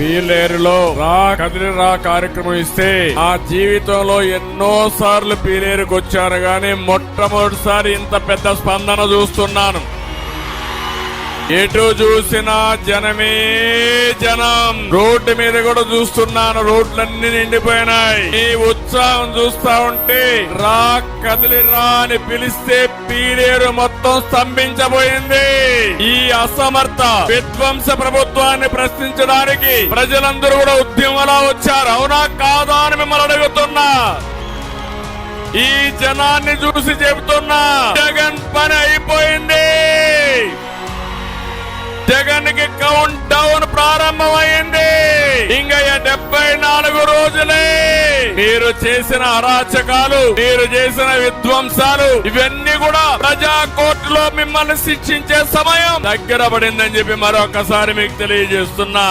పీలేరులో కదిలి రా కార్యక్రమం ఇస్తే ఆ జీవితంలో ఎన్నో సార్లు పీలేరుకు వచ్చాను గాని మొట్టమొదటిసారి ఇంత పెద్ద స్పందన చూస్తున్నాను. ఎటు చూసినా జనమే జనం. రోడ్డు మీద కూడా చూస్తున్నాను, రోడ్లన్నీ నిండిపోయినాయి. ఈ ఉత్సాహం చూస్తా ఉంటే రా కదిలి రా అని పిలిస్తే పీలేరు మొత్తం స్తంభించబోయింది. ఈ అసమర్థ విధ్వంస ప్రభుత్వాన్ని ప్రశ్నించడానికి ప్రజలందరూ కూడా ఉద్యమంలా వచ్చారు. అవునా కాదా అని మిమ్మల్ని అడుగుతున్నా. ఈ జనాన్ని చూసి చెబుతున్నా, జగన్ పని అయిపోయింది. జగన్ కి కౌంట్ డౌన్ ప్రారంభమైంది. ఇంకా 74 రోజులే. మీరు చేసిన అరాచకాలు, మీరు చేసిన విధ్వంసాలు ఇవన్నీ కూడా ప్రజా కోర్టులో మిమ్మల్ని శిక్షించే సమయం దగ్గర పడిందని చెప్పి మరొకసారి మీకు తెలియజేస్తున్నా.